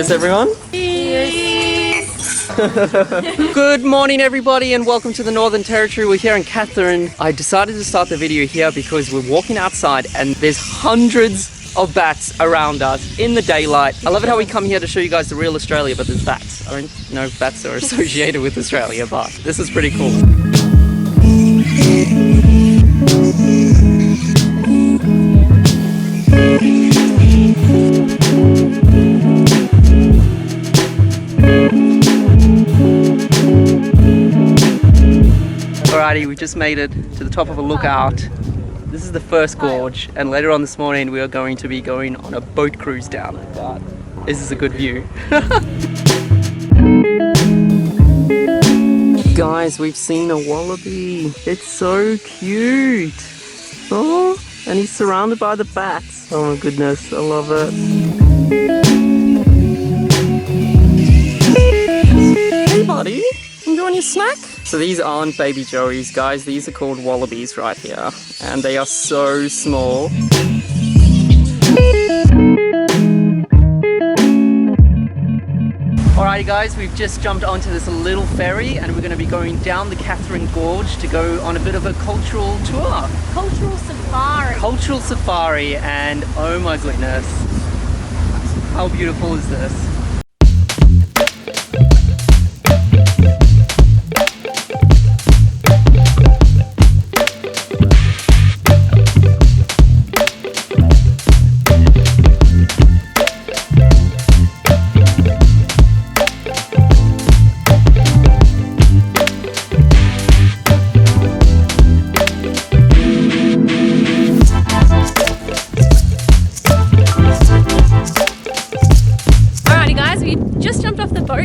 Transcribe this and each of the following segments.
Cheers, everyone. Good morning, everybody, and welcome to the Northern Territory. We're here in Katherine. I decided to start the video here because we're walking outside and there's hundreds of bats around us in the daylight. I love it how we come here to show you guys the real Australia, but there's bats. I don't know if bats are associated with Australia, but this is pretty cool. Alrighty, we just made it to the top of a lookout. This is the first gorge, and later on this morning we are going to be going on a boat cruise down it, but this is a good view. Guys, we've seen a wallaby. It's so cute. Oh, and he's surrounded by the bats. Oh my goodness, I love it. Hey buddy, enjoying your snack? So these aren't baby joeys, guys. These are called wallabies right here, and they are so small. Alrighty guys, we've just jumped onto this little ferry and we're going to be going down the Katherine Gorge to go on a bit of a cultural tour. Cultural safari. Cultural safari, and oh my goodness, how beautiful is this?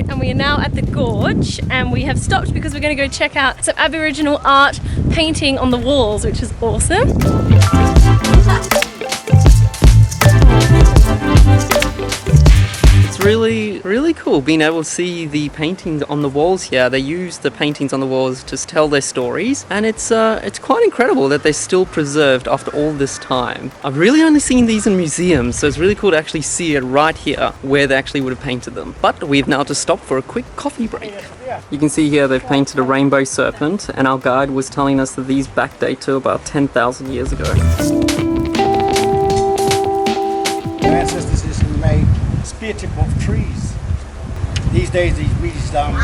And we are now at the gorge, and we have stopped because we're going to go check out some Aboriginal art painting on the walls, which is awesome. It's really cool being able to see the paintings on the walls here. They use the paintings on the walls to tell their stories, and it's quite incredible that they're still preserved after all this time. I've really only seen these in museums, so it's really cool to actually see it right here where they actually would have painted them. But we've now just stopped for a quick coffee break. You can see here they've painted a rainbow serpent, and our guide was telling us that these backdate to about 10,000 years ago. Our ancestors used to make spear tip of trees. These days these weeds down.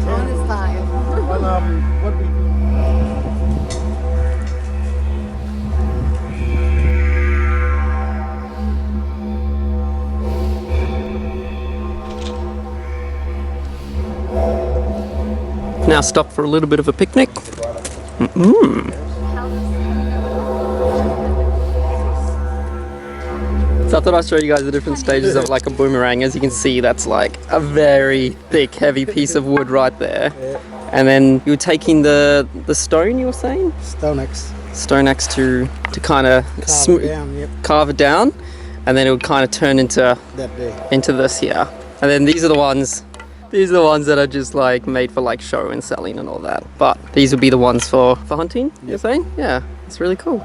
On his side. Well, what we Now stop for a little bit of a picnic. So I thought I'd show you guys the different stages of like a boomerang. As you can see, that's like a very thick, heavy piece of wood right there. And then you're taking the stone, you were saying? stone axe. Stone axe to kind of carve it down, and then it would kind of turn into this here. And then these are the ones that are just like made for like show and selling and all that. But these would be the ones for hunting, you're saying? Yeah, it's really cool.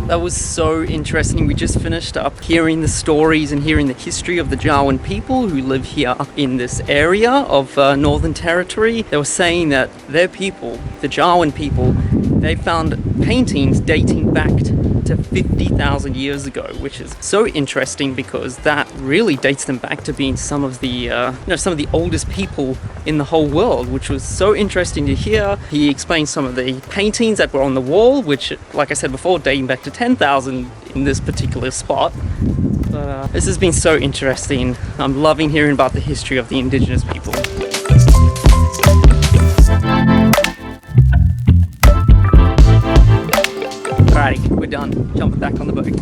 That was so interesting. We just finished up hearing the stories and hearing the history of the Jawoyn people who live here in this area of Northern Territory. They were saying that their people, the Jawoyn people, they found paintings dating back to 50,000 years ago, which is so interesting because that really dates them back to being some of the oldest people in the whole world, which was so interesting to hear. He explained some of the paintings that were on the wall, which, like I said before, dating back to 10,000 in this particular spot. But this has been so interesting. I'm loving hearing about the history of the Indigenous people. Alrighty, we're done. Jumping back on the boat.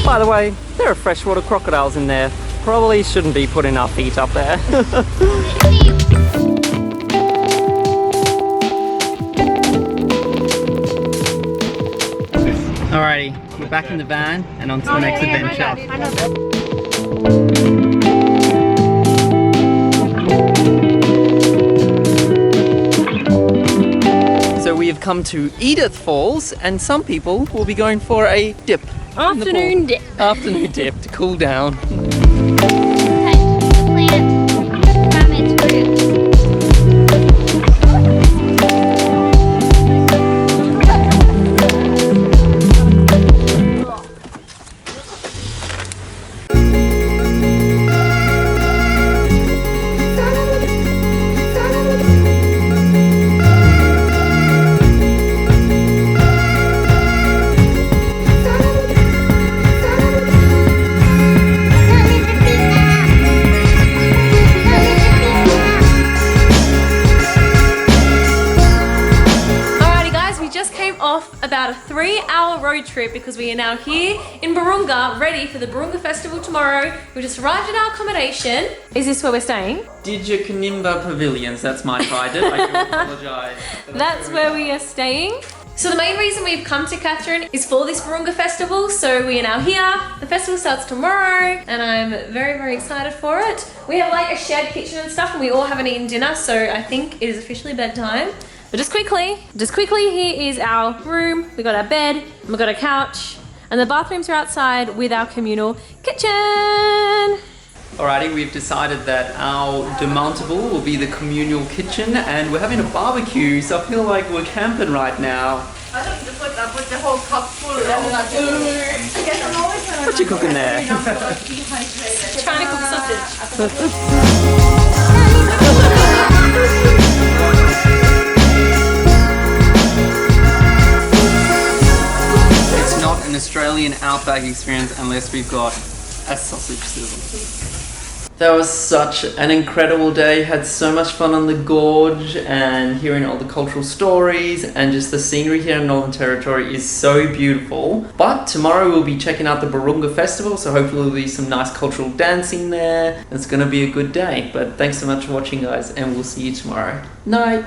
By the way, there are freshwater crocodiles in there. Probably shouldn't be putting our feet up there. Alrighty, we're back in the van and on to the next adventure. So we have come to Edith Falls and some people will be going for a dip. Afternoon dip. Afternoon dip to cool down. Plant from its roots. About a 3-hour road trip because we are now here in Barunga, ready for the Barunga Festival tomorrow. We just arrived at our accommodation. Is this where we're staying? Dijakanimba Pavilions, that's my private. I do apologise. That's where we are staying. So the main reason we've come to Katherine is for this Barunga Festival. So we are now here. The festival starts tomorrow and I'm very, very excited for it. We have like a shared kitchen and stuff and we all haven't eaten dinner, so I think it is officially bedtime. But just quickly, here is our room. We got our bed, we got a couch, and the bathrooms are outside with our communal kitchen. Alrighty, we've decided that our demountable will be the communal kitchen and we're having a barbecue, so I feel like we're camping right now. I don't just put the whole cup full of What you cooking there? Trying to cook sausage. It's not an Australian outback experience unless we've got a sausage sizzle. That was such an incredible day. Had so much fun on the gorge and hearing all the cultural stories, and just the scenery here in Northern Territory is so beautiful. But tomorrow we'll be checking out the Barunga Festival, so hopefully there'll be some nice cultural dancing there. It's gonna be a good day. But thanks so much for watching, guys, and we'll see you tomorrow. Night.